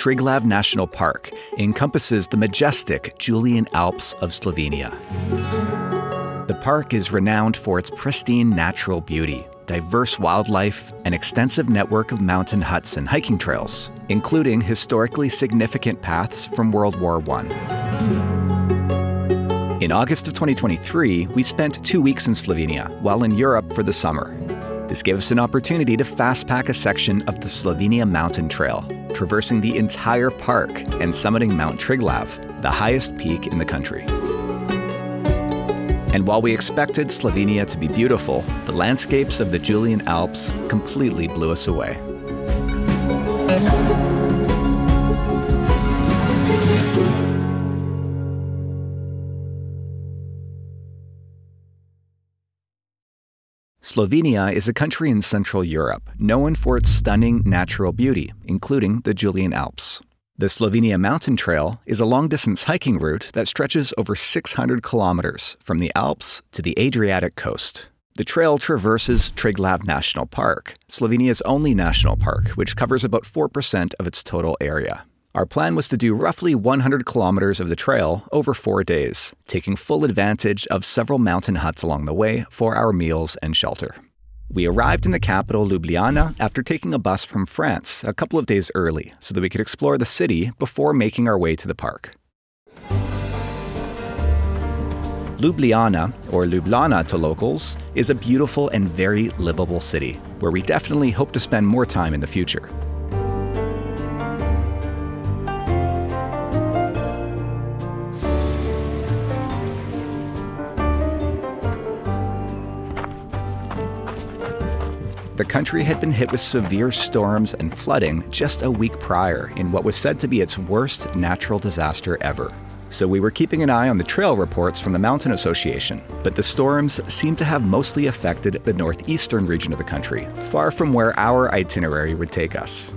Triglav National Park encompasses the majestic Julian Alps of Slovenia. The park is renowned for its pristine natural beauty, diverse wildlife, and extensive network of mountain huts and hiking trails, including historically significant paths from World War I. In August of 2023, we spent 2 weeks in Slovenia while in Europe for the summer. This gave us an opportunity to fast-pack a section of the Slovenia Mountain Trail, traversing the entire park and summiting Mount Triglav, the highest peak in the country. And while we expected Slovenia to be beautiful, the landscapes of the Julian Alps completely blew us away. Slovenia is a country in Central Europe known for its stunning natural beauty, including the Julian Alps. The Slovenia Mountain Trail is a long-distance hiking route that stretches over 600 kilometers from the Alps to the Adriatic coast. The trail traverses Triglav National Park, Slovenia's only national park, which covers about 4% of its total area. Our plan was to do roughly 100 kilometers of the trail over 4 days, taking full advantage of several mountain huts along the way for our meals and shelter. We arrived in the capital, Ljubljana, after taking a bus from France a couple of days early so that we could explore the city before making our way to the park. Ljubljana, or Ljubljana to locals, is a beautiful and very livable city, where we definitely hope to spend more time in the future. The country had been hit with severe storms and flooding just a week prior in what was said to be its worst natural disaster ever. So we were keeping an eye on the trail reports from the Mountain Association, but the storms seemed to have mostly affected the northeastern region of the country, far from where our itinerary would take us.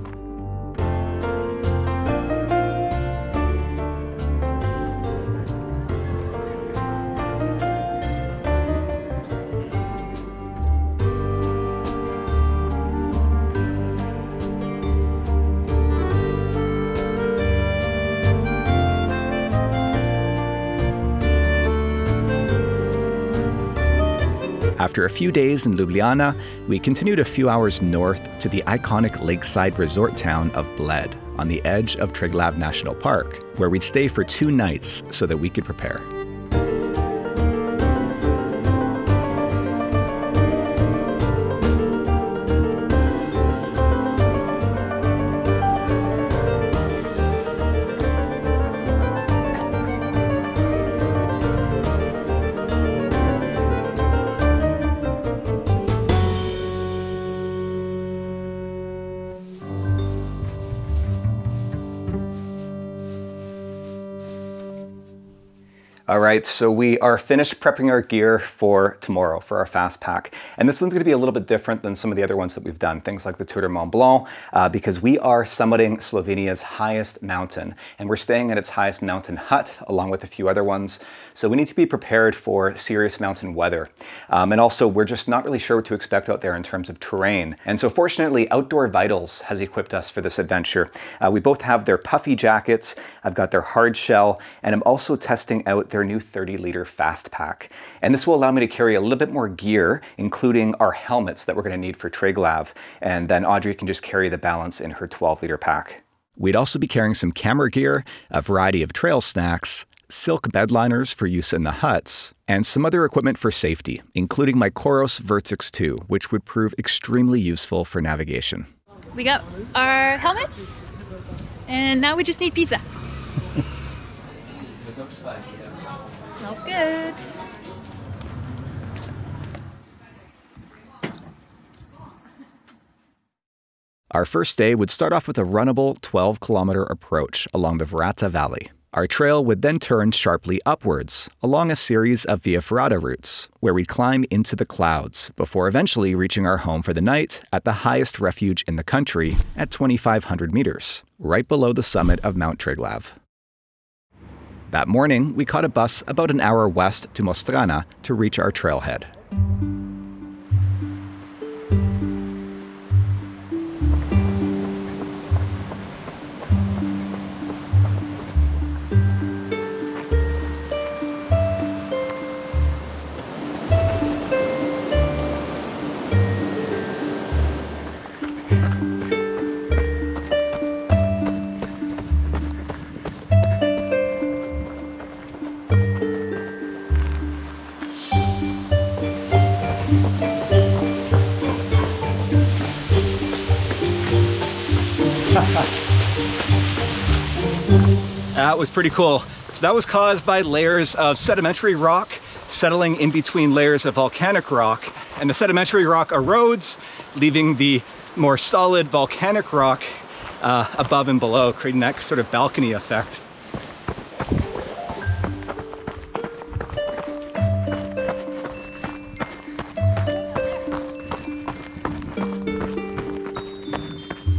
After a few days in Ljubljana, we continued a few hours north to the iconic lakeside resort town of Bled, on the edge of Triglav National Park, where we'd stay for 2 nights so that we could prepare. All right, so we are finished prepping our gear for tomorrow, for our fast pack. And this one's gonna be a little bit different than some of the other ones that we've done, things like the Tour de Mont Blanc, because we are summiting Slovenia's highest mountain, and we're staying at its highest mountain hut, along with a few other ones. So we need to be prepared for serious mountain weather. And also, we're just not really sure what to expect out there in terms of terrain. And so fortunately, Outdoor Vitals has equipped us for this adventure. We both have their puffy jackets, I've got their hard shell, and I'm also testing out their new 30-liter fast pack. And this will allow me to carry a little bit more gear, including our helmets that we're going to need for Triglav. And then Audrey can just carry the balance in her 12-liter pack. We'd also be carrying some camera gear, a variety of trail snacks, silk bed liners for use in the huts, and some other equipment for safety, including my Coros Vertix 2, which would prove extremely useful for navigation. We got our helmets, and now we just need pizza. Smells good. Our first day would start off with a runnable 12-kilometer approach along the Vrata Valley. Our trail would then turn sharply upwards along a series of Via Ferrata routes, where we'd climb into the clouds before eventually reaching our home for the night at the highest refuge in the country at 2,500 meters, right below the summit of Mount Triglav. That morning, we caught a bus about an hour west to Mostrana to reach our trailhead. That was pretty cool. So that was caused by layers of sedimentary rock settling in between layers of volcanic rock. And the sedimentary rock erodes, leaving the more solid volcanic rock above and below, creating that sort of balcony effect.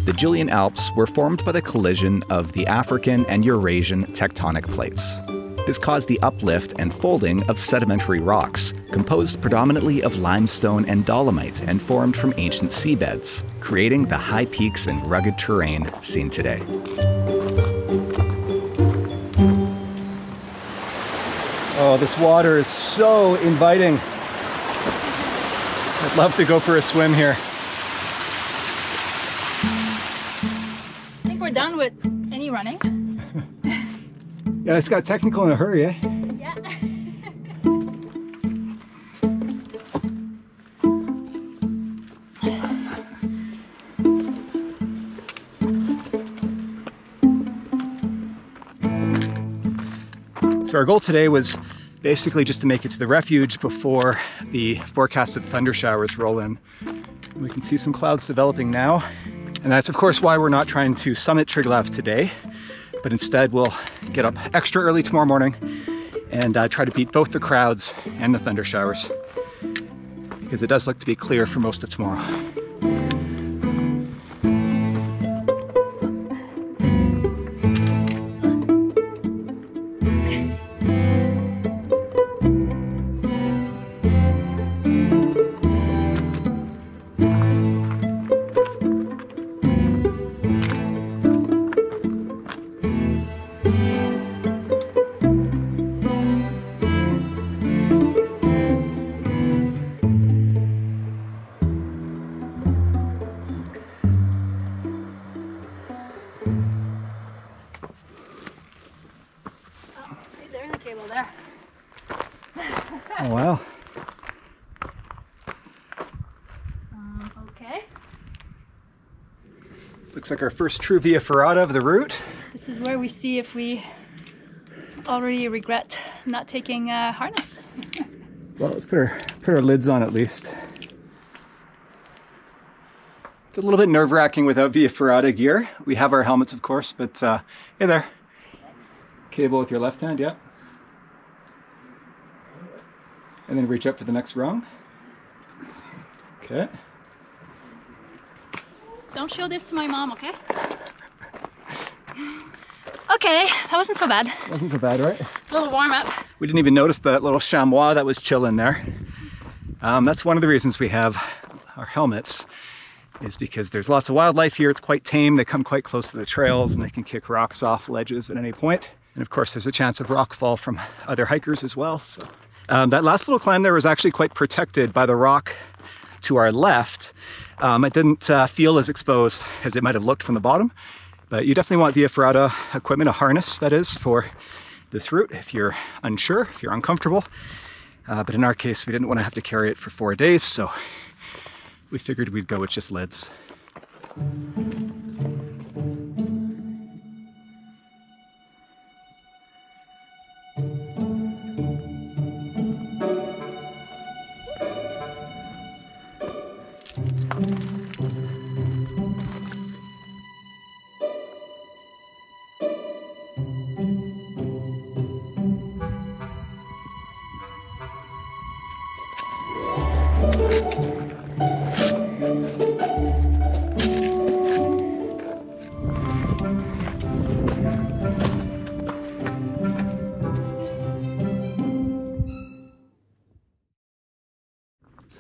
The Julian Alps were formed by the collision of the African and Eurasian tectonic plates. This caused the uplift and folding of sedimentary rocks, composed predominantly of limestone and dolomite and formed from ancient seabeds, creating the high peaks and rugged terrain seen today. Oh, this water is so inviting. I'd love to go for a swim here. I think we're done with any running. Yeah, it's got technical in a hurry, eh? Yeah. So our goal today was basically just to make it to the refuge before the forecasted thunder showers roll in. We can see some clouds developing now. And that's of course why we're not trying to summit Triglav today, but instead we'll get up extra early tomorrow morning and try to beat both the crowds and the thunder showers, because it does look to be clear for most of tomorrow. There's a cable there. Oh wow. Okay. Looks like our first true via ferrata of the route. This is where we see if we already regret not taking a harness. Well, let's put our lids on at least. It's a little bit nerve-wracking without via ferrata gear. We have our helmets, of course, but hey there. Cable with your left hand, yeah. And then reach up for the next rung. Okay. Don't show this to my mom, okay? Okay, that wasn't so bad. Wasn't so bad, right? A little warm up. We didn't even notice that little chamois that was chilling there. That's one of the reasons we have our helmets, is because there's lots of wildlife here. It's quite tame. They come quite close to the trails and they can kick rocks off ledges at any point. And of course, there's a chance of rockfall from other hikers as well. So that last little climb there was actually quite protected by the rock to our left. It didn't feel as exposed as it might have looked from the bottom, but you definitely want via ferrata equipment, a harness that is, for this route if you're unsure, if you're uncomfortable. But in our case, we didn't want to have to carry it for 4 days, so we figured we'd go with just lids.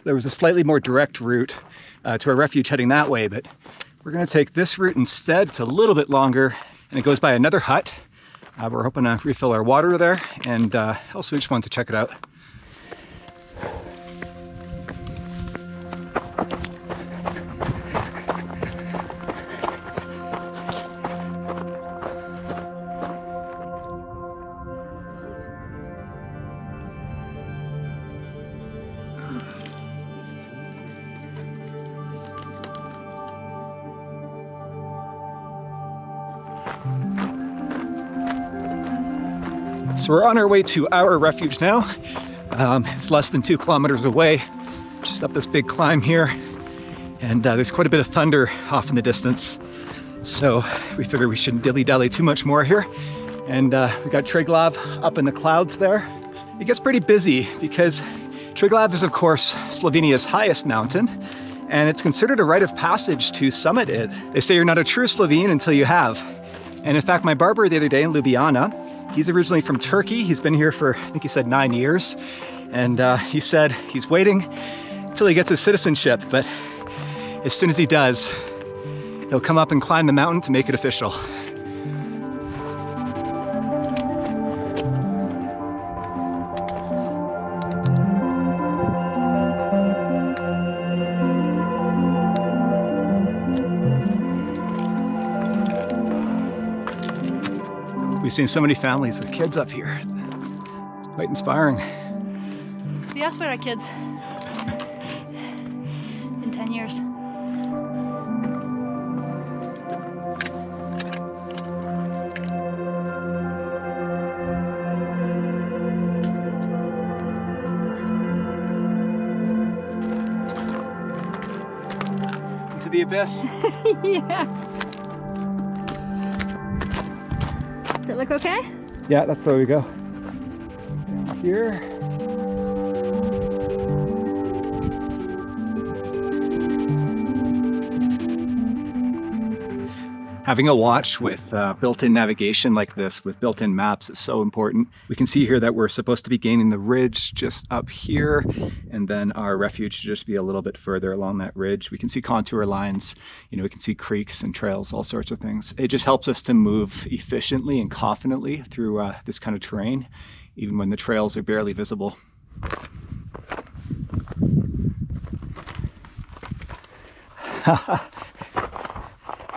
There was a slightly more direct route to our refuge heading that way, but we're going to take this route instead. It's a little bit longer and it goes by another hut. We're hoping to refill our water there, and also we just wanted to check it out. So we're on our way to our refuge now. It's less than 2 kilometers away, just up this big climb here. And there's quite a bit of thunder off in the distance. So we figured we shouldn't dilly-dally too much more here. And we got Triglav up in the clouds there. It gets pretty busy because Triglav is, of course, Slovenia's highest mountain, and it's considered a rite of passage to summit it. They say you're not a true Slovene until you have. And in fact, my barber the other day in Ljubljana, he's originally from Turkey. He's been here for, I think he said 9 years. And he said he's waiting till he gets his citizenship, but as soon as he does, he'll come up and climb the mountain to make it official. We've seen so many families with kids up here. It's quite inspiring. We asked for our kids in 10 years. Into the abyss. Yeah. Does it look okay? Yeah, that's where we go. Down here. Having a watch with built-in navigation like this, with built-in maps, is so important. We can see here that we're supposed to be gaining the ridge just up here, and then our refuge should just be a little bit further along that ridge. We can see contour lines, you know, we can see creeks and trails, all sorts of things. It just helps us to move efficiently and confidently through this kind of terrain, even when the trails are barely visible.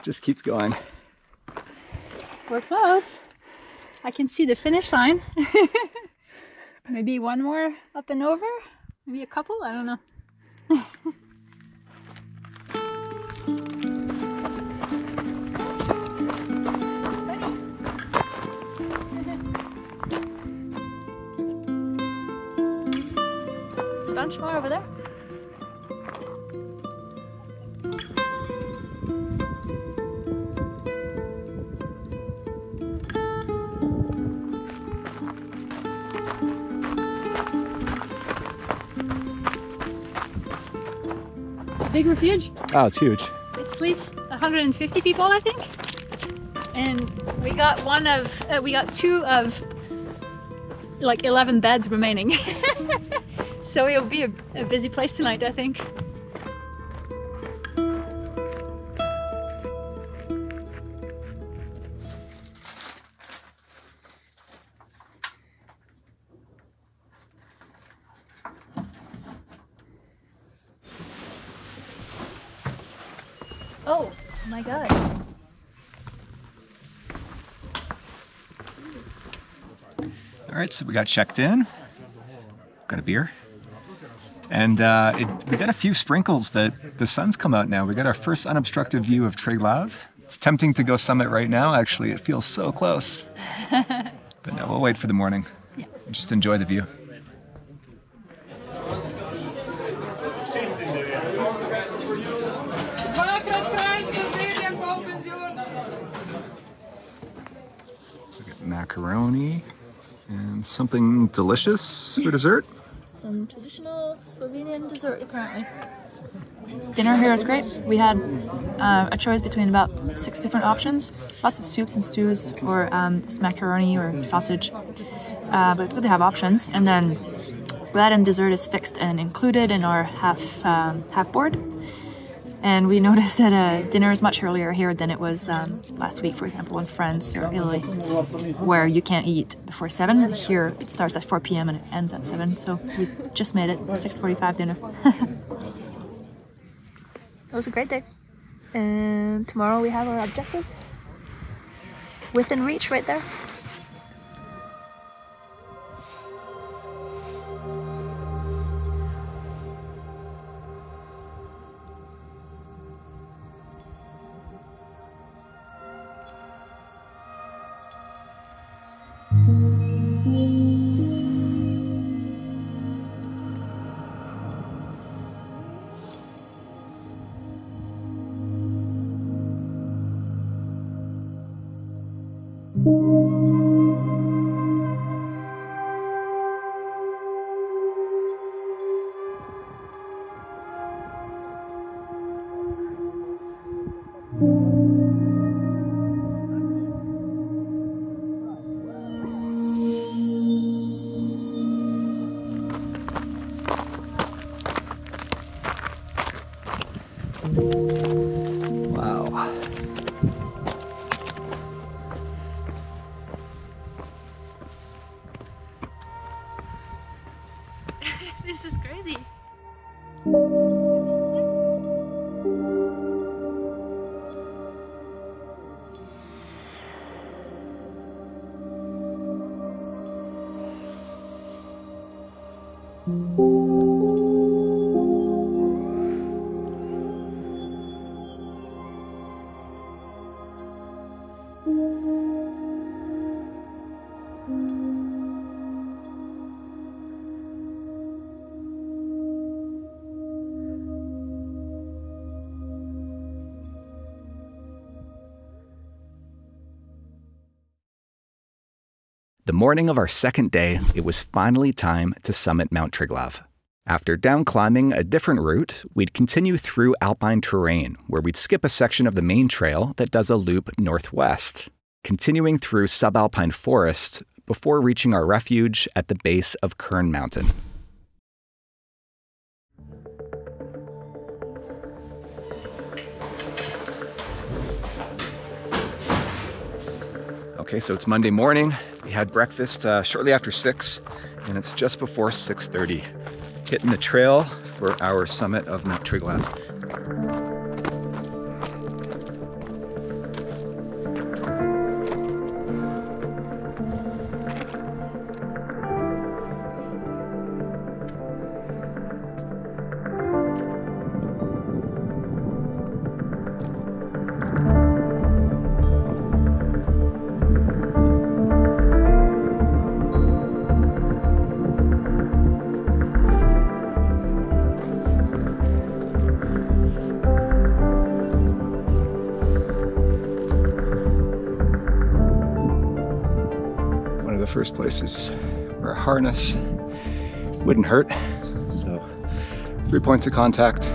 Just keeps going. We're close. I can see the finish line. Maybe one more up and over. Maybe a couple, I don't know. There's a bunch more over there. Big refuge. Oh, it's huge. It sleeps 150 people, I think. And we got two of like 11 beds remaining. So it'll be a busy place tonight, I think. Oh my God. All right, so we got checked in. Got a beer. And we got a few sprinkles, but the sun's come out now. We got our first unobstructed view of Triglav. It's tempting to go summit right now, actually. It feels so close. But no, we'll wait for the morning. Yeah. Just enjoy the view. Macaroni and something delicious for dessert. Some traditional Slovenian dessert, apparently. Dinner here is great. We had a choice between about 6 different options. Lots of soups and stews, or this macaroni or sausage. But it's good to have options. And then bread and dessert is fixed and included in our half board. And we noticed that dinner is much earlier here than it was last week, for example, in France or Italy, where you can't eat before 7. Here it starts at 4 p.m. and it ends at 7, so we just made it 6:45 dinner. It was a great day. And tomorrow we have our objective. Within reach right there. Wow. This is crazy. The morning of our second day, it was finally time to summit Mount Triglav. After down climbing a different route, we'd continue through alpine terrain, where we'd skip a section of the main trail that does a loop northwest, continuing through subalpine forest before reaching our refuge at the base of Kern Mountain. Okay, so it's Monday morning. We had breakfast shortly after 6, and it's just before 6:30. Hitting the trail for our summit of Mount Triglav. The first places where a harness wouldn't hurt. So 3 points of contact.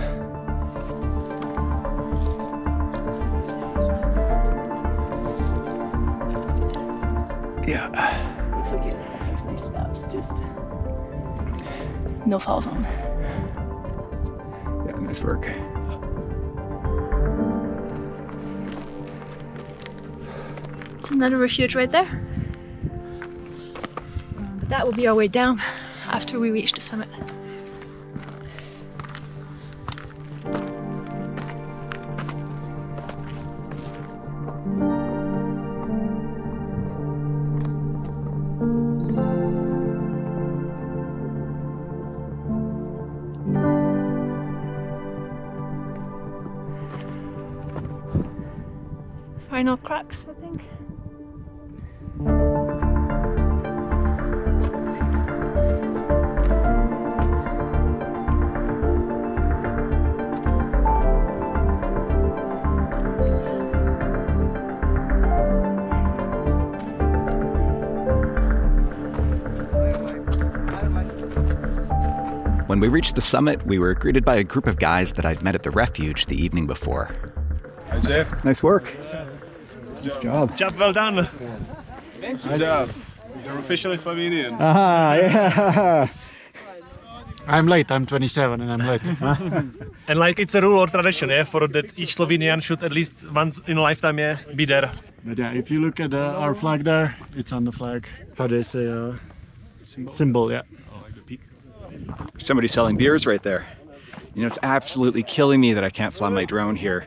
Yeah. Looks like it has nice steps, just no fall zone. Yeah, nice work. It's another refuge right there. That will be our way down after we reach the summit. Final cracks, I think. When we reached the summit, we were greeted by a group of guys that I'd met at the refuge the evening before. Hi, Jeff. Nice work. Nice job. Job well done. Good job. You're officially Slovenian. Yeah. I'm late. I'm 27 and I'm late. And like it's a rule or tradition, yeah, for that each Slovenian should at least once in a lifetime, yeah, be there. But yeah, if you look at our flag there, it's on the flag. How they say symbol, yeah. Oh, like the peak. Somebody's selling beers right there. You know, it's absolutely killing me that I can't fly my drone here.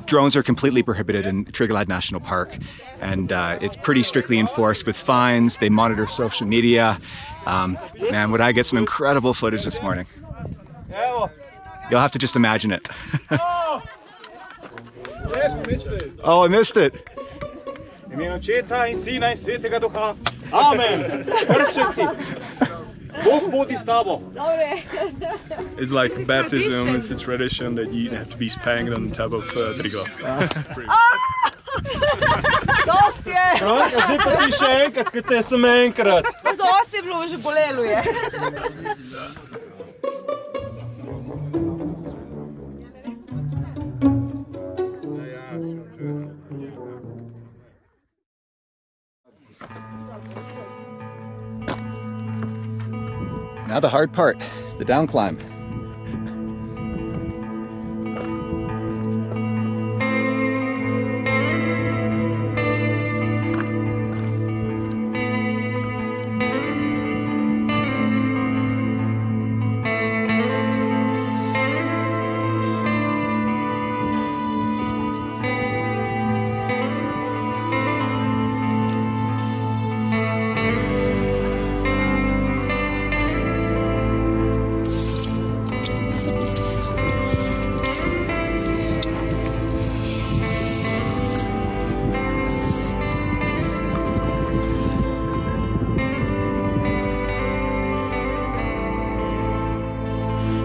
Drones are completely prohibited in Triglav National Park, and it's pretty strictly enforced with fines. They monitor social media. Man, would I get some incredible footage this morning. You'll have to just imagine it. Oh, I missed it. Amen. It's like baptism, it's a tradition that you have to be spanked on top of Triglav. Pronto, zdaj pa ti še enkrat, ker te sem enkrat. Z os je bilo, že bolelo je. Now the hard part, the down climb.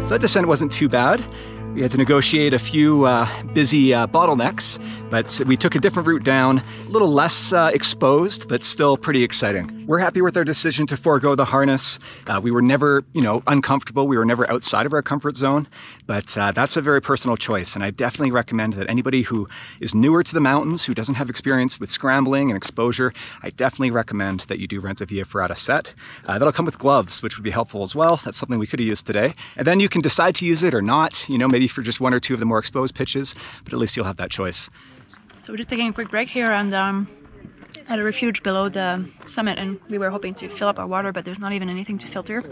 So that descent wasn't too bad. We had to negotiate a few busy bottlenecks, but we took a different route down, a little less exposed, but still pretty exciting. We're happy with our decision to forego the harness. We were never, uncomfortable. We were never outside of our comfort zone, but that's a very personal choice. And I definitely recommend that anybody who is newer to the mountains, who doesn't have experience with scrambling and exposure, I definitely recommend that you do rent a Via Ferrata set. That'll come with gloves, which would be helpful as well. That's something we could have used today. And then you can decide to use it or not, maybe for just one or two of the more exposed pitches, but at least you'll have that choice. So we're just taking a quick break here and at a refuge below the summit, and we were hoping to fill up our water, but there's not even anything to filter.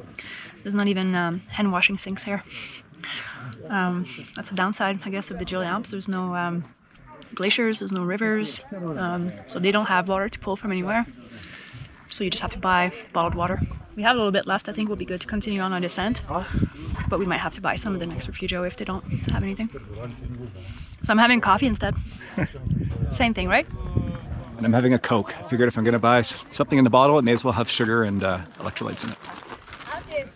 There's not even hand washing sinks here. That's a downside, I guess, of the Julian Alps. There's no glaciers, there's no rivers, so they don't have water to pull from anywhere. So you just have to buy bottled water. We have a little bit left. I think we'll be good to continue on our descent, but we might have to buy some of the next refugio if they don't have anything. So I'm having coffee instead. Same thing, right? And I'm having a Coke. I figured if I'm gonna buy something in the bottle, it may as well have sugar and electrolytes in it.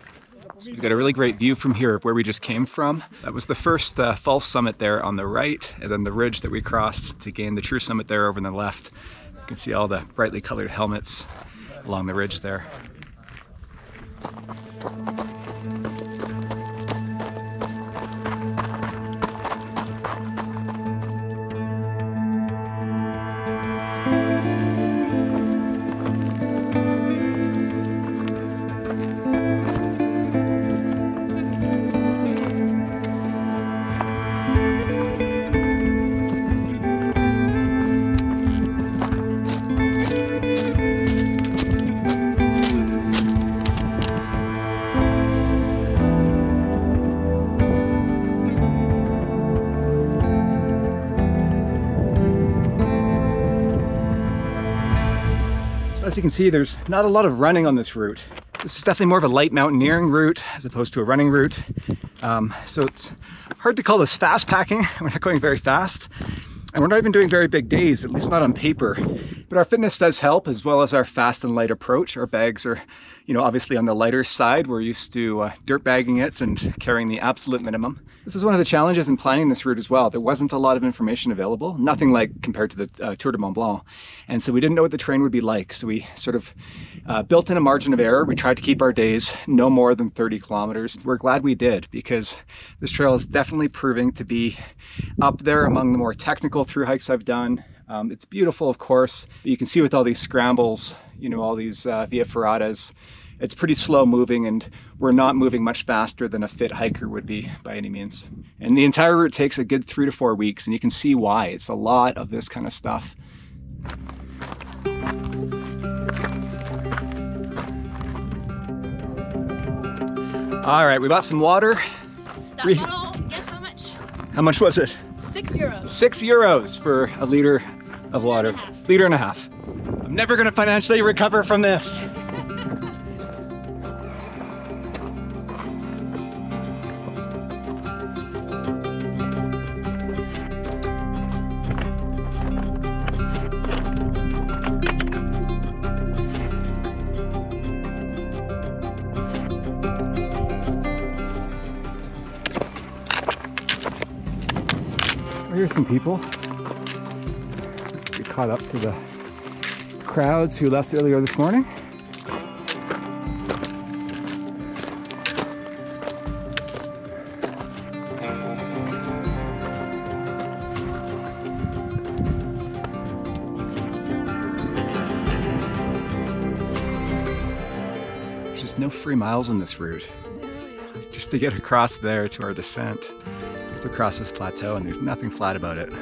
So we've got a really great view from here of where we just came from. That was the first false summit there on the right, and then the ridge that we crossed to gain the true summit there over on the left. You can see all the brightly colored helmets along the ridge there. As you can see, there's not a lot of running on this route. This is definitely more of a light mountaineering route as opposed to a running route. So it's hard to call this fast packing. We're not going very fast. And we're not even doing very big days, at least not on paper. But our fitness does help, as well as our fast and light approach. Our bags are, obviously on the lighter side. We're used to dirt bagging it and carrying the absolute minimum. This was one of the challenges in planning this route as well. There wasn't a lot of information available, nothing like compared to the Tour de Mont Blanc. And so we didn't know what the terrain would be like. So we sort of built in a margin of error. We tried to keep our days no more than 30 kilometers. We're glad we did, because this trail is definitely proving to be up there among the more technical through hikes I've done. It's beautiful, of course, but you can see with all these scrambles, all these Via Ferratas, it's pretty slow moving, and we're not moving much faster than a fit hiker would be by any means. And the entire route takes a good 3 to 4 weeks, and you can see why. It's a lot of this kind of stuff. All right, we bought some water. That bottle, guess how much? How much was it? €6. €6 for a liter of water. Liter and a half. I'm never gonna financially recover from this. Here's some people. Just get caught up to the crowds who left earlier this morning. There's just no free miles on this route. Just to get across there to our descent, we have to cross this plateau and there's nothing flat about it.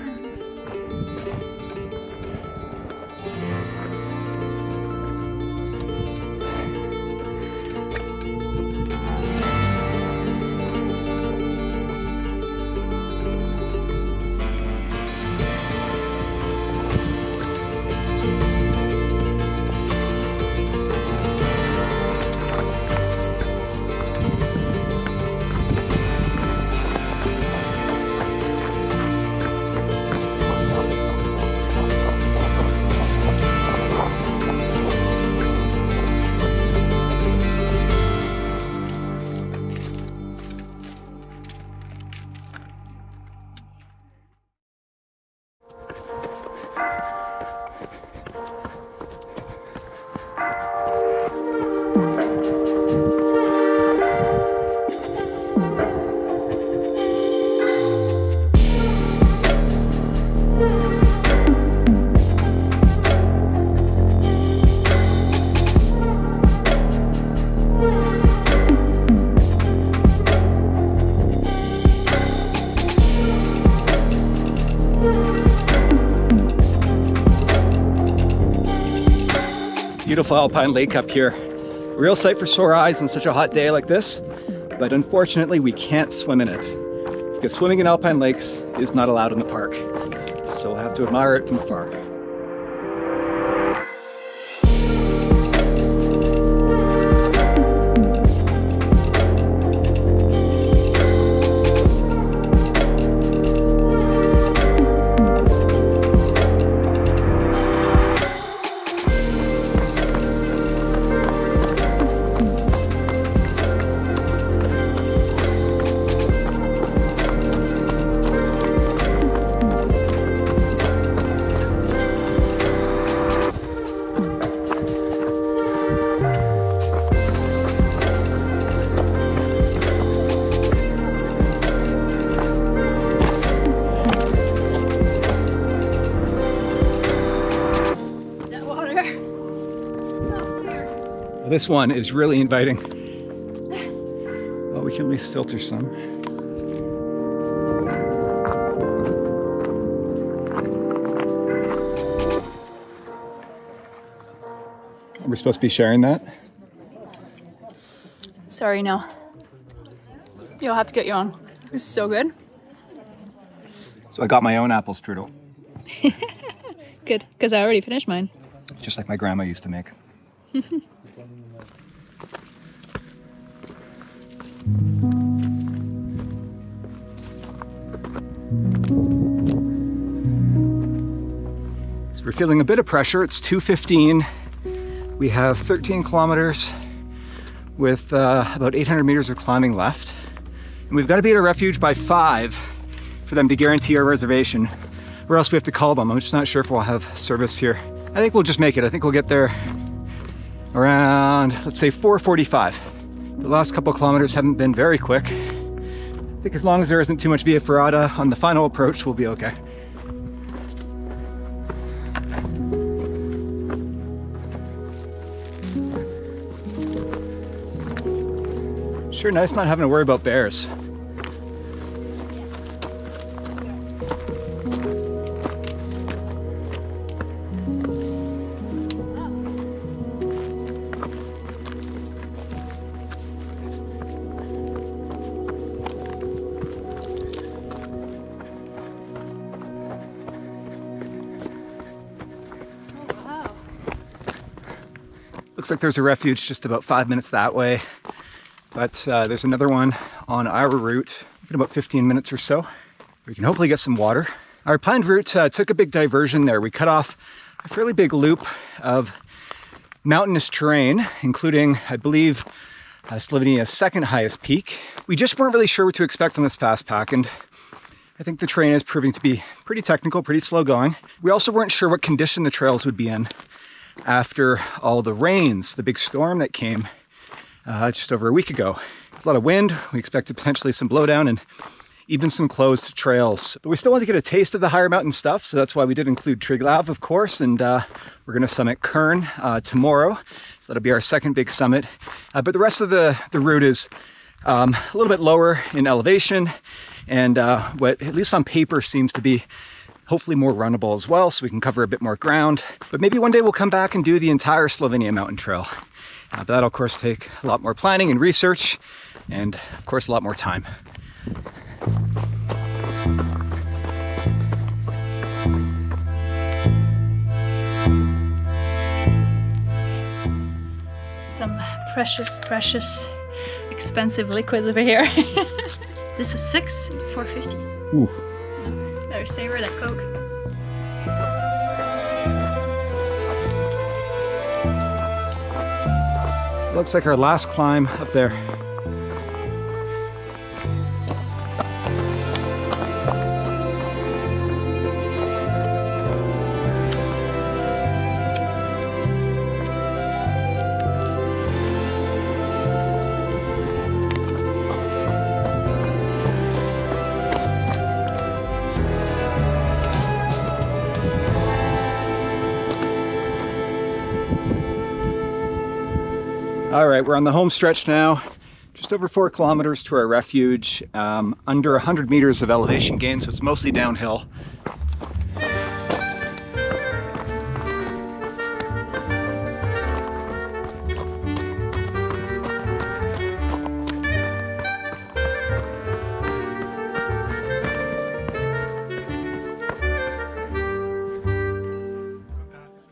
Beautiful alpine lake up here. Real sight for sore eyes on such a hot day like this, but unfortunately we can't swim in it because swimming in alpine lakes is not allowed in the park. So we'll have to admire it from afar. This one is really inviting. Well, we can at least filter some. Are we supposed to be sharing that? Sorry, no. You'll have to get your own. It's so good. So I got my own apple strudel. Good, because I already finished mine. Just like my grandma used to make. So we're feeling a bit of pressure. It's 2:15. We have 13 kilometers with about 800 meters of climbing left. And we've got to be at a refuge by 5 for them to guarantee our reservation, or else we have to call them. I'm just not sure if we'll have service here. I think we'll just make it. I think we'll get there around, let's say 4:45. The last couple of kilometers haven't been very quick. I think as long as there isn't too much via ferrata on the final approach, we'll be okay. Sure nice not having to worry about bears. Looks like there's a refuge just about 5 minutes that way, but there's another one on our route in about 15 minutes or so. We can hopefully get some water. Our planned route took a big diversion there. We cut off a fairly big loop of mountainous terrain, including, I believe, Slovenia's second highest peak. We just weren't really sure what to expect on this fast pack, and I think the terrain is proving to be pretty technical, pretty slow going. We also weren't sure what condition the trails would be in. after all the rains, the big storm that came just over a week ago. A lot of wind, we expected potentially some blowdown and even some closed trails. But we still want to get a taste of the higher mountain stuff, so that's why we did include Triglav, of course, and we're going to summit Kern tomorrow. So that'll be our second big summit. But the rest of the route is a little bit lower in elevation, and what at least on paper seems to be hopefully more runnable as well, so we can cover a bit more ground. But maybe one day we'll come back and do the entire Slovenia mountain trail. But that'll of course take a lot more planning and research, and of course a lot more time. Some precious, expensive liquids over here. This is 6 for 450. Ooh. Better savor that Coke. Looks like our last climb up there. All right, we're on the home stretch now. Just over 4 kilometers to our refuge, under 100 meters of elevation gain, so it's mostly downhill.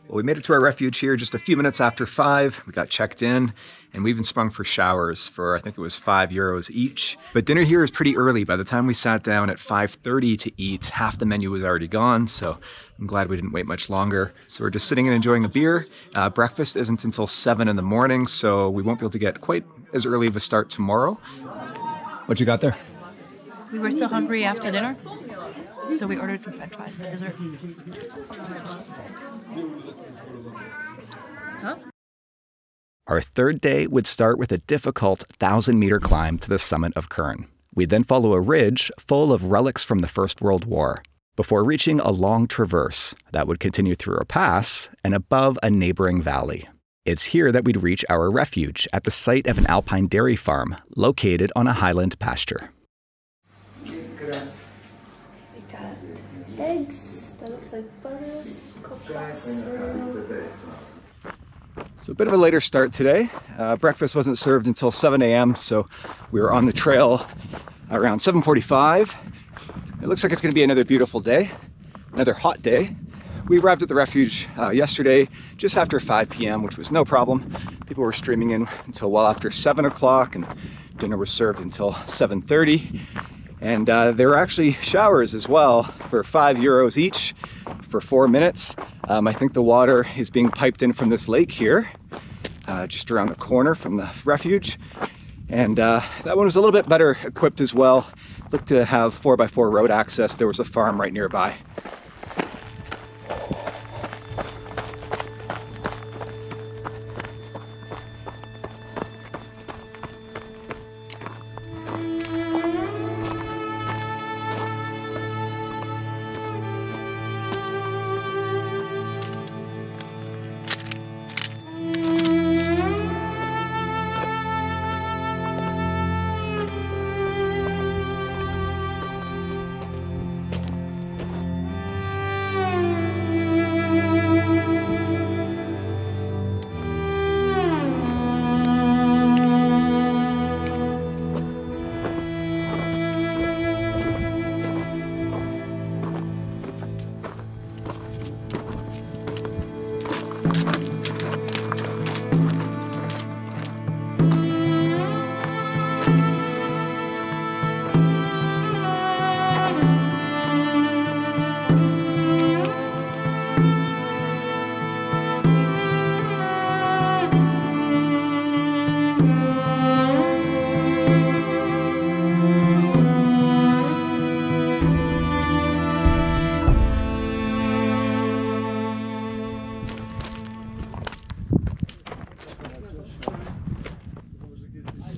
Well, we made it to our refuge here just a few minutes after 5. We got checked in, and we even sprung for showers for, I think it was €5 each. But dinner here is pretty early. By the time we sat down at 5:30 to eat, half the menu was already gone, so I'm glad we didn't wait much longer. So we're just sitting and enjoying a beer. Breakfast isn't until 7 in the morning, so we won't be able to get quite as early of a start tomorrow. What you got there? We were still hungry after dinner, so we ordered some French fries for dessert. Huh? Our third day would start with a difficult 1,000-meter climb to the summit of Kern. We'd then follow a ridge full of relics from the First World War, before reaching a long traverse that would continue through a pass and above a neighboring valley. It's here that we'd reach our refuge at the site of an alpine dairy farm located on a highland pasture. We got eggs. That looks like butter, coconuts. So a bit of a later start today. Breakfast wasn't served until 7 a.m., so we were on the trail around 7:45. It looks like it's going to be another beautiful day, another hot day. We arrived at the refuge yesterday just after 5 p.m., which was no problem. People were streaming in until well after 7 o'clock, and dinner was served until 7:30. And there were actually showers as well for €5 each for 4 minutes. I think the water is being piped in from this lake here, just around the corner from the refuge. And that one was a little bit better equipped as well. Looked to have 4x4 road access. There was a farm right nearby.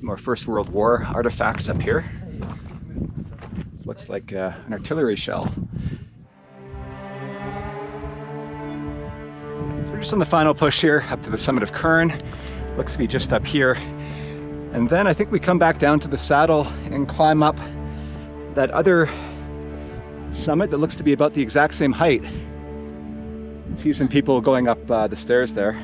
Some more First World War artifacts up here. This looks like an artillery shell. So we're just on the final push here up to the summit of Kern. Looks to be just up here. And then I think we come back down to the saddle and climb up that other summit that looks to be about the exact same height. See some people going up the stairs there.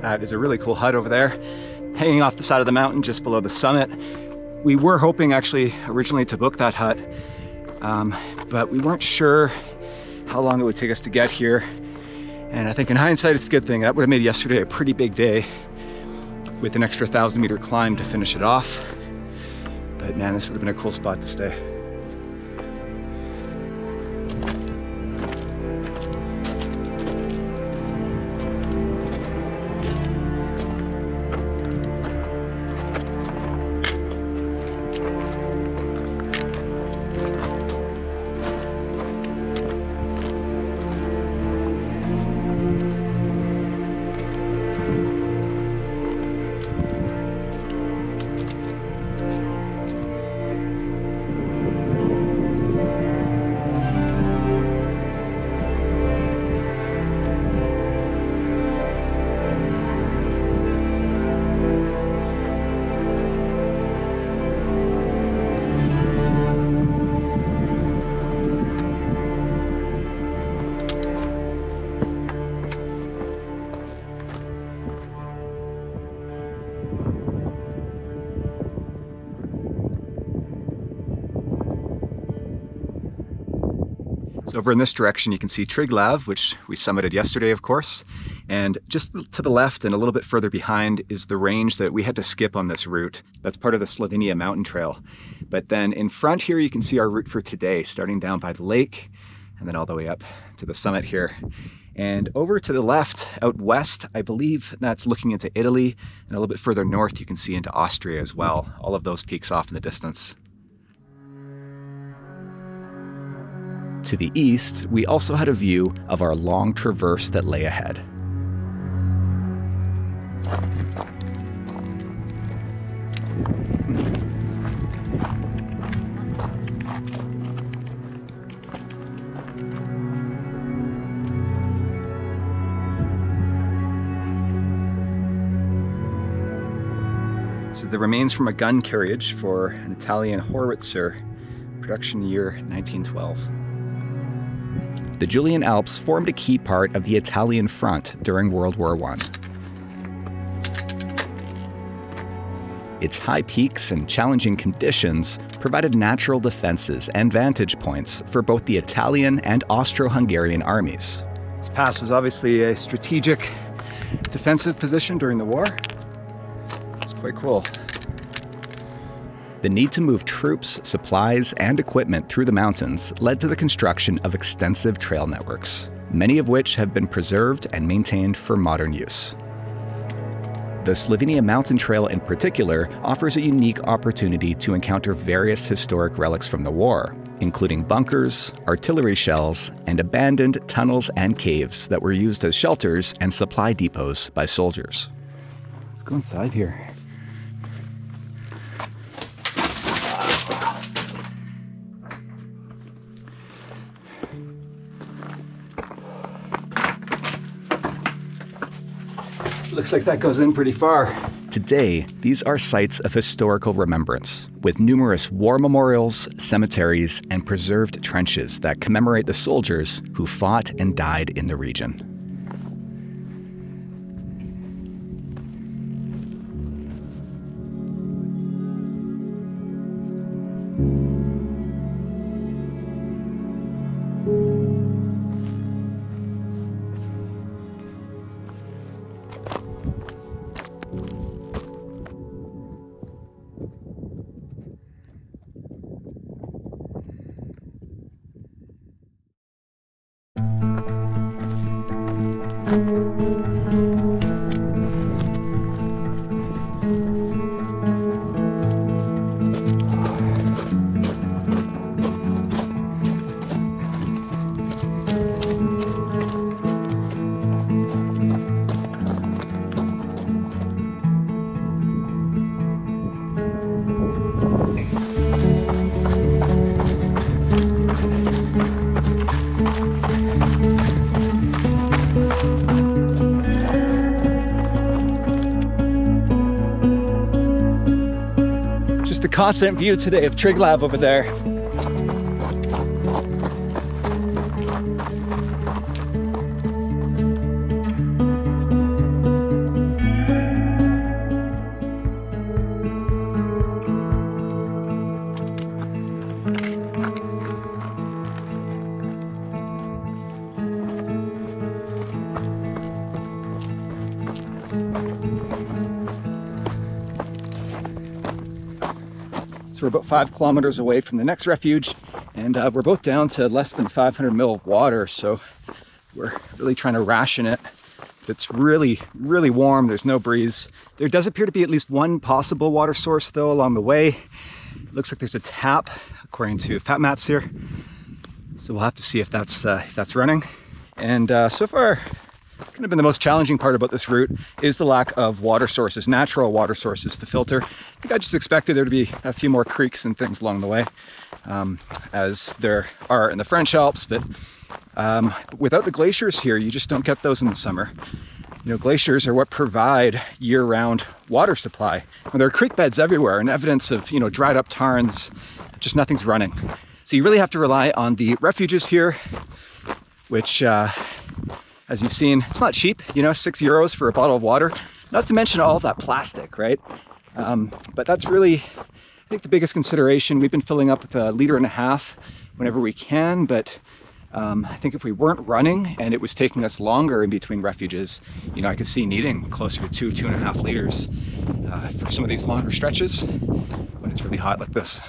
That is a really cool hut over there, hanging off the side of the mountain just below the summit. We were hoping actually originally to book that hut, but we weren't sure how long it would take us to get here. And I think in hindsight, it's a good thing. That would have made yesterday a pretty big day with an extra 1,000-meter climb to finish it off. But man, this would have been a cool spot to stay. So over in this direction, you can see Triglav, which we summited yesterday, of course. And just to the left and a little bit further behind is the range that we had to skip on this route. That's part of the Slovenia Mountain Trail. But then in front here, you can see our route for today, starting down by the lake and then all the way up to the summit here. And over to the left, out west, I believe that's looking into Italy. And a little bit further north, you can see into Austria as well. All of those peaks off in the distance. To the east, we also had a view of our long traverse that lay ahead. This is the remains from a gun carriage for an Italian howitzer, production year 1912. The Julian Alps formed a key part of the Italian front during World War I. Its high peaks and challenging conditions provided natural defenses and vantage points for both the Italian and Austro-Hungarian armies. This pass was obviously a strategic defensive position during the war. It's quite cool. The need to move troops, supplies, and equipment through the mountains led to the construction of extensive trail networks, many of which have been preserved and maintained for modern use. The Slovenia Mountain Trail in particular offers a unique opportunity to encounter various historic relics from the war, including bunkers, artillery shells, and abandoned tunnels and caves that were used as shelters and supply depots by soldiers. Let's go inside here. Looks like that goes in pretty far. Today, these are sites of historical remembrance, with numerous war memorials, cemeteries, and preserved trenches that commemorate the soldiers who fought and died in the region. constant view today of Triglav over there. So we're about 5 kilometers away from the next refuge, and we're both down to less than 500 mil of water, so we're really trying to ration it. It's really, really warm. There's no breeze. There does appear to be at least one possible water source though along the way. It looks like there's a tap according to Fat Maps here, so we'll have to see if that's running. And so far, it's kind of been the most challenging part about this route is the lack of water sources, natural water sources to filter. I think I just expected there to be a few more creeks and things along the way, as there are in the French Alps, but without the glaciers here, you just don't get those in the summer. You know, glaciers are what provide year-round water supply. And there are creek beds everywhere and evidence of, you know, dried up tarns, just nothing's running. So you really have to rely on the refuges here, which, as you've seen, it's not cheap, you know, €6 for a bottle of water, not to mention all of that plastic, right? But that's really, I think, the biggest consideration. We've been filling up with 1.5 liters whenever we can, but I think if we weren't running and it was taking us longer in between refuges, you know, I could see needing closer to 2.5 liters for some of these longer stretches when it's really hot like this.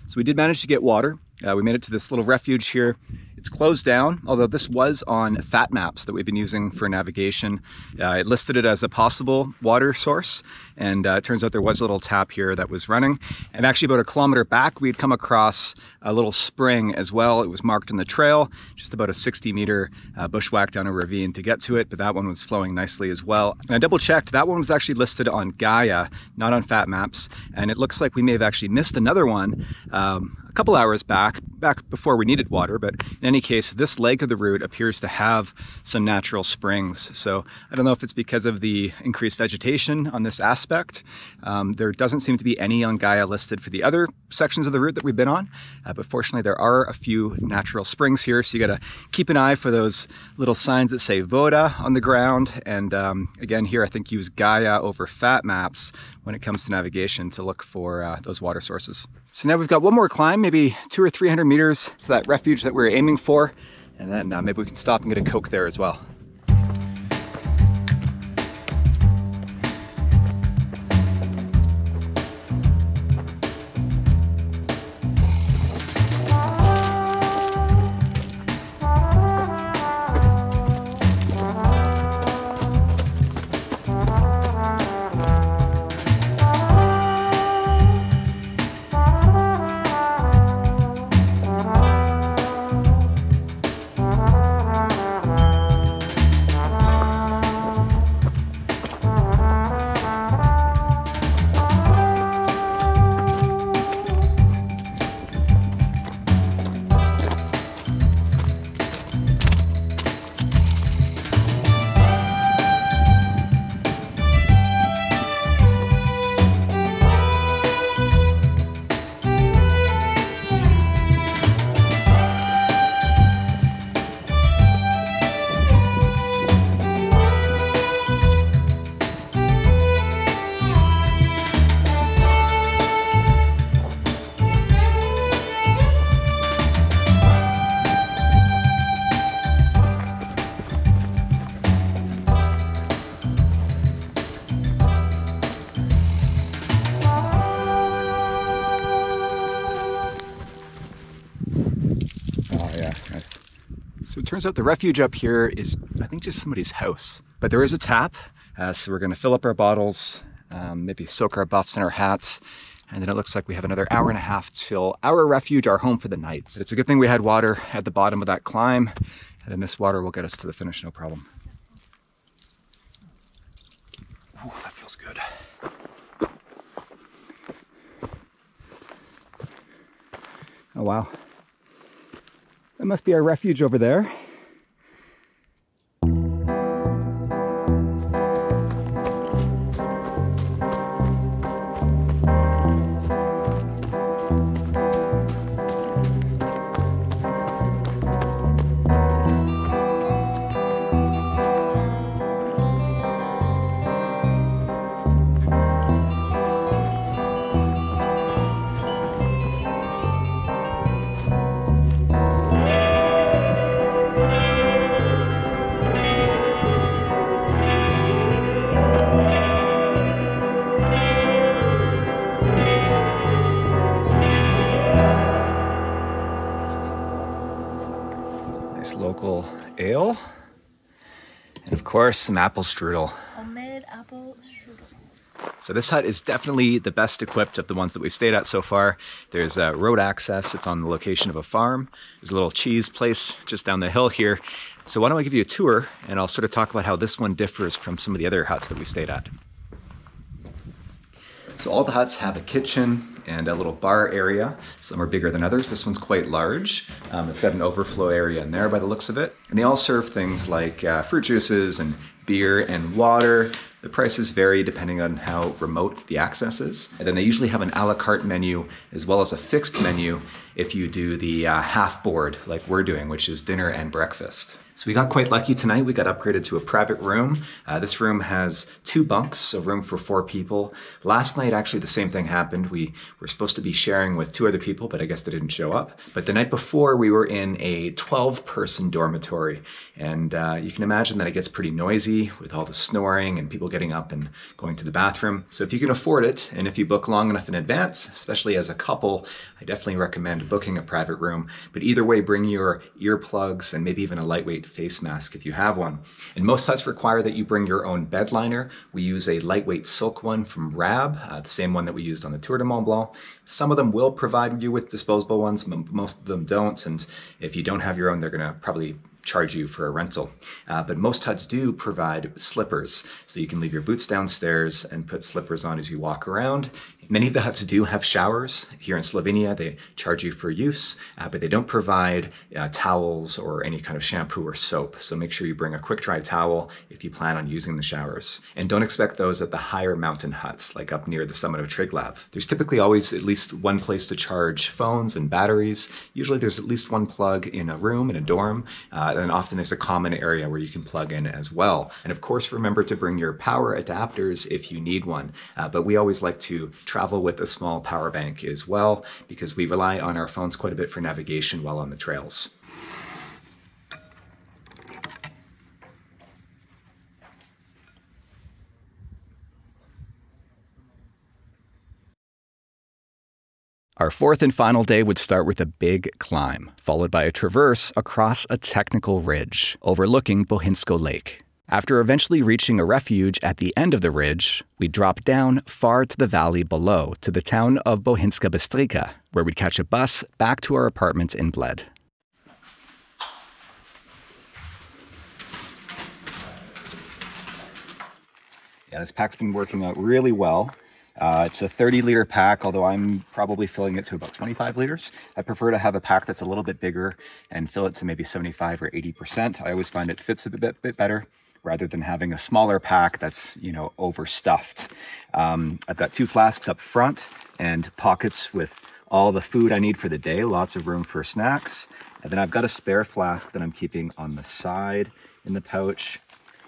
So we did manage to get water. We made it to this little refuge here. It's closed down, although this was on Fat Maps that we've been using for navigation. It listed it as a possible water source, and it turns out there was a little tap here that was running. And actually about 1 kilometer back, we had come across a little spring as well. It was marked on the trail, just about a 60-meter bushwhack down a ravine to get to it, but that one was flowing nicely as well. And I double-checked, that one was actually listed on Gaia, not on Fat Maps, and it looks like we may have actually missed another one a couple hours back before we needed water, but in any case, this leg of the route appears to have some natural springs. So I don't know if it's because of the increased vegetation on this aspect. There doesn't seem to be any on Gaia listed for the other sections of the route that we've been on, but fortunately there are a few natural springs here, so you gotta keep an eye for those little signs that say Voda on the ground, and again here I think use Gaia over Fat Maps when it comes to navigation to look for those water sources. So now we've got one more climb, maybe 200 or 300 meters to that refuge that we're aiming for, and then maybe we can stop and get a Coke there as well. So it turns out the refuge up here is, I think, just somebody's house. But there is a tap, so we're gonna fill up our bottles, maybe soak our buffs in our hats, and then it looks like we have another 1.5 hours till our refuge, our home for the night. But it's a good thing we had water at the bottom of that climb, and then this water will get us to the finish, no problem. Oh, that feels good. Oh wow. That must be our refuge over there. And of course, some apple strudel. Homemade apple strudel. So this hut is definitely the best equipped of the ones that we've stayed at so far. There's road access. It's on the location of a farm. There's a little cheese place just down the hill here. So why don't I give you a tour and I'll sort of talk about how this one differs from some of the other huts that we stayed at. So all the huts have a kitchen and a little bar area. Some are bigger than others. This one's quite large. It's got an overflow area in there by the looks of it. And they all serve things like fruit juices and beer and water. The prices vary depending on how remote the access is. And then they usually have an a la carte menu as well as a fixed menu if you do the half board like we're doing, which is dinner and breakfast. So we got quite lucky tonight. We got upgraded to a private room. This room has 2 bunks, so room for 4 people. Last night, actually, the same thing happened. We were supposed to be sharing with 2 other people, but I guess they didn't show up. But the night before, we were in a 12-person dormitory. And you can imagine that it gets pretty noisy with all the snoring and people getting up and going to the bathroom. So if you can afford it, and if you book long enough in advance, especially as a couple, I definitely recommend booking a private room. But either way, bring your earplugs and maybe even a lightweight face mask if you have one. And most huts require that you bring your own bed liner. We use a lightweight silk one from Rab, the same one that we used on the Tour de Mont Blanc. Some of them will provide you with disposable ones, most of them don't. And if you don't have your own, they're gonna probably charge you for a rental. But most huts do provide slippers. So you can leave your boots downstairs and put slippers on as you walk around. Many of the huts do have showers. Here in Slovenia, they charge you for use, but they don't provide towels or any kind of shampoo or soap. So make sure you bring a quick dry towel if you plan on using the showers. And don't expect those at the higher mountain huts, like up near the summit of Triglav. There's typically always at least one place to charge phones and batteries. Usually there's at least one plug in a room, in a dorm, and often there's a common area where you can plug in as well. And of course, remember to bring your power adapters if you need one. But we always like to travel with a small power bank as well, because we rely on our phones quite a bit for navigation while on the trails. Our 4th and final day would start with a big climb, followed by a traverse across a technical ridge overlooking Bohinjsko Lake. After eventually reaching a refuge at the end of the ridge, we dropped down far to the valley below to the town of Bohinjska Bystrica, where we'd catch a bus back to our apartment in Bled. Yeah, this pack's been working out really well. It's a 30-liter pack, although I'm probably filling it to about 25 liters. I prefer to have a pack that's a little bit bigger and fill it to maybe 75 or 80%. I always find it fits a bit better, rather than having a smaller pack that's, you know, overstuffed. I've got 2 flasks up front and pockets with all the food I need for the day, lots of room for snacks. And then I've got a spare flask that I'm keeping on the side in the pouch.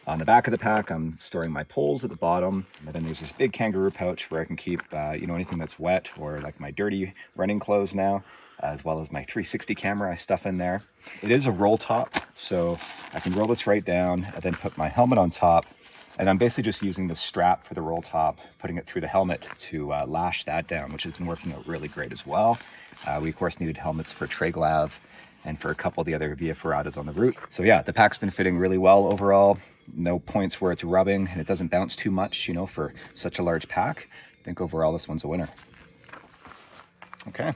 On the back of the pack, I'm storing my poles at the bottom. And then there's this big kangaroo pouch where I can keep, you know, anything that's wet or like my dirty running clothes now, as well as my 360 camera I stuff in there. It is a roll top, so I can roll this right down and then put my helmet on top. And I'm basically just using the strap for the roll top, putting it through the helmet to lash that down, which has been working out really great as well. We of course needed helmets for Triglav and for a couple of the other Via Ferratas on the route. So yeah, the pack's been fitting really well overall. No points where it's rubbing and it doesn't bounce too much, you know, for such a large pack. I think overall this one's a winner. Okay.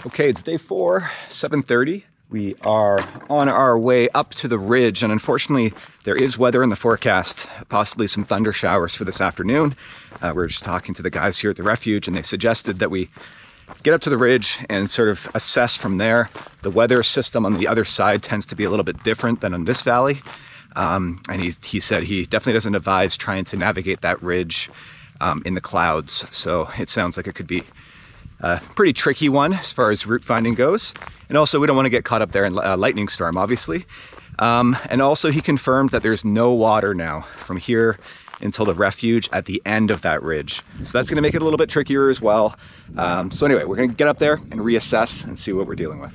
Okay, it's day 4, 7:30. We are on our way up to the ridge, and unfortunately there is weather in the forecast, possibly some thunder showers for this afternoon. We're just talking to the guys here at the refuge, and they suggested that we get up to the ridge and sort of assess from there. The weather system on the other side tends to be a little bit different than on this valley. And he said he definitely doesn't advise trying to navigate that ridge in the clouds. So it sounds like it could be a pretty tricky one as far as route finding goes. And also we don't want to get caught up there in a lightning storm, obviously. And also he confirmed that there's no water now from here until the refuge at the end of that ridge. So that's gonna make it a little bit trickier as well. So anyway, we're gonna get up there and reassess and see what we're dealing with.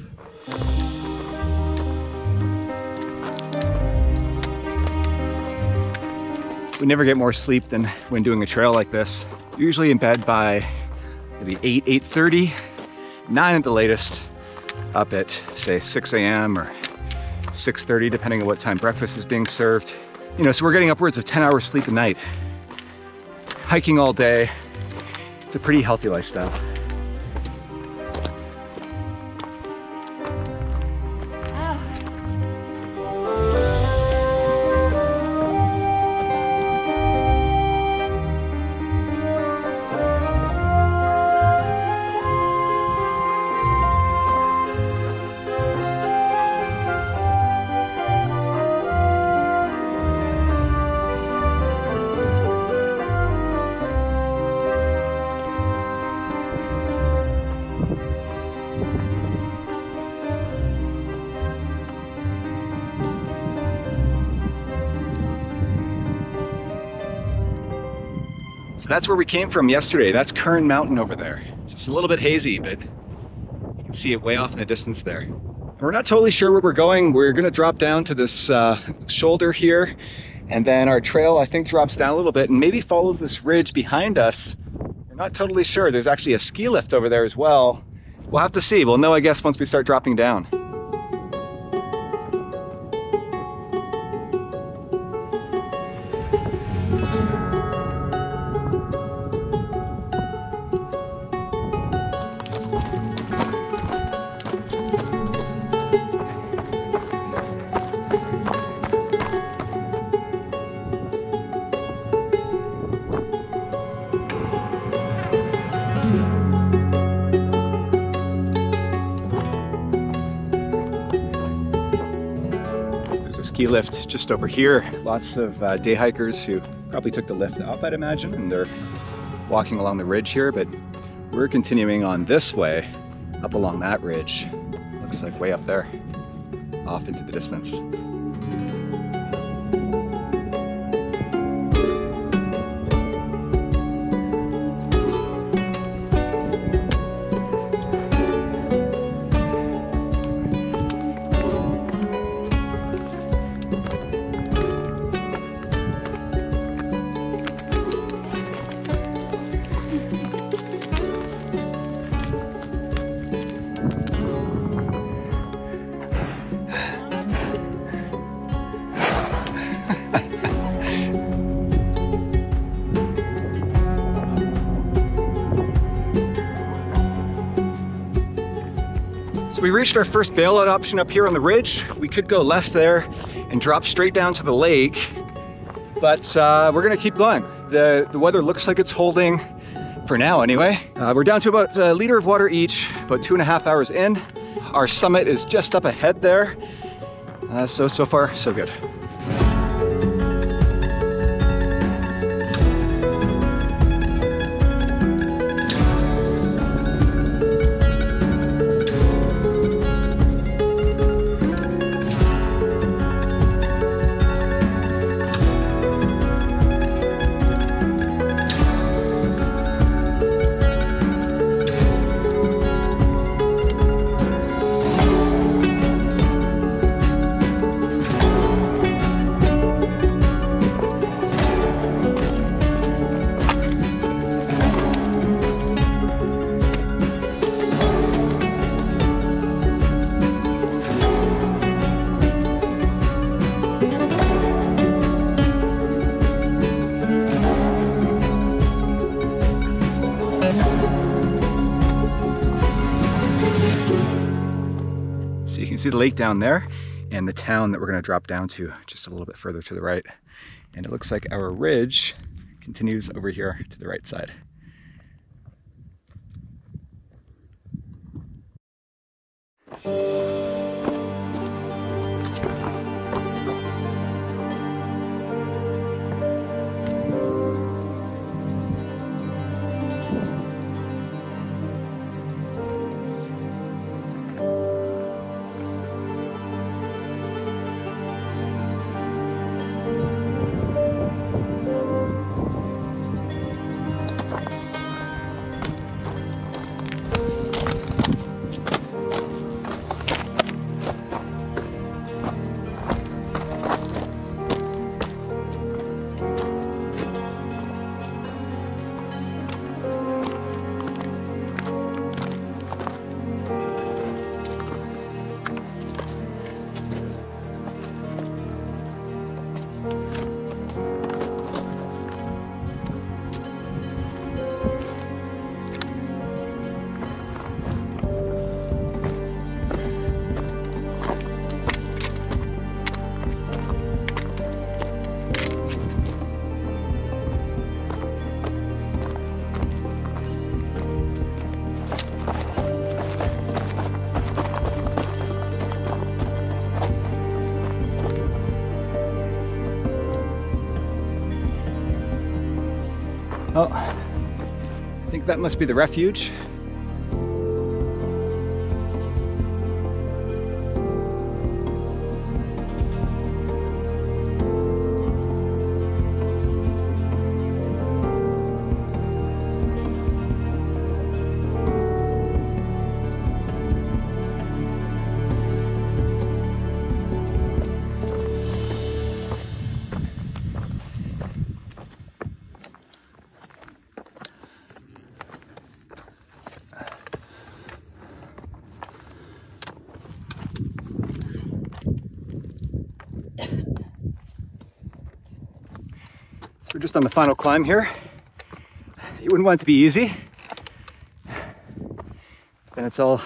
We never get more sleep than when doing a trail like this. Usually in bed by maybe 8:30, 9 at the latest, up at say 6 a.m. or 6:30, depending on what time breakfast is being served. You know, so we're getting upwards of 10 hours sleep a night. Hiking all day. It's a pretty healthy lifestyle. That's where we came from yesterday. That's Kern Mountain over there. It's just a little bit hazy, but you can see it way off in the distance there. And we're not totally sure where we're going. We're gonna drop down to this shoulder here, and then our trail, I think, drops down a little bit and maybe follows this ridge behind us. We're not totally sure. There's actually a ski lift over there as well. We'll have to see. We'll know, I guess, once we start dropping down. Ski lift just over here. Lots of day hikers who probably took the lift up, I'd imagine, and they're walking along the ridge here, but we're continuing on this way, up along that ridge. Looks like way up there, off into the distance. So we reached our first bailout option up here on the ridge. We could go left there and drop straight down to the lake, but we're gonna keep going. The weather looks like it's holding for now anyway. We're down to about a liter of water each, about 2.5 hours in. Our summit is just up ahead there. So far, so good. So you can see the lake down there and the town that we're going to drop down to just a little bit further to the right. And it looks like our ridge continues over here to the right side. Oh, I think that must be the refuge. So we're just on the final climb here. You wouldn't want it to be easy. Then it's all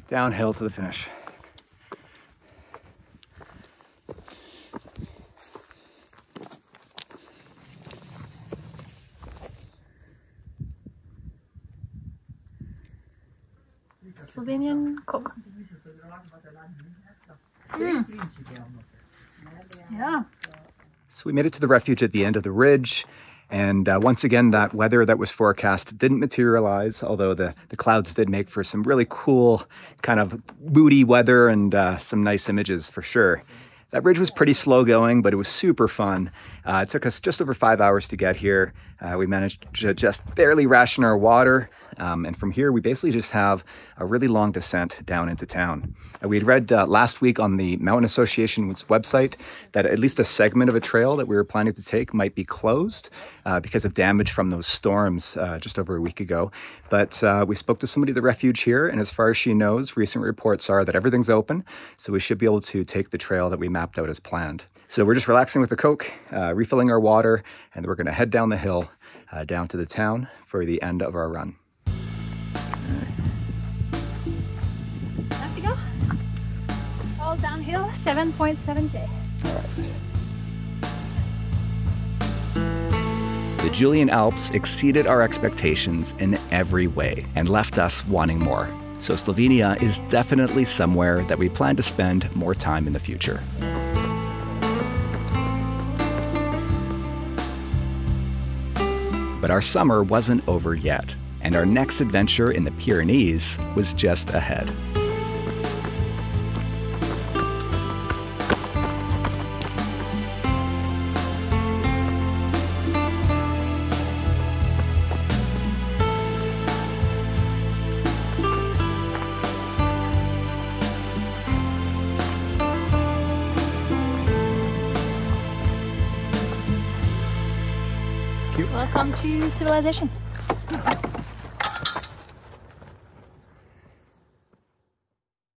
downhill to the finish. Slovenian Coke. Yeah. So we made it to the refuge at the end of the ridge. And once again, that weather that was forecast didn't materialize, although the clouds did make for some really cool kind of moody weather and some nice images for sure. That ridge was pretty slow going, but it was super fun. It took us just over 5 hours to get here. We managed to just barely ration our water. And from here, we basically just have a really long descent down into town. We had read last week on the Mountain Association's website that at least a segment of a trail that we were planning to take might be closed because of damage from those storms just over a week ago. But we spoke to somebody at the refuge here, and as far as she knows, recent reports are that everything's open, so we should be able to take the trail that we mapped out as planned. So we're just relaxing with the Coke, refilling our water, and we're going to head down the hill down to the town for the end of our run. Have to go. All downhill, 7.7K. The Julian Alps exceeded our expectations in every way and left us wanting more. So Slovenia is definitely somewhere that we plan to spend more time in the future. But our summer wasn't over yet, and our next adventure in the Pyrenees was just ahead. Welcome to civilization.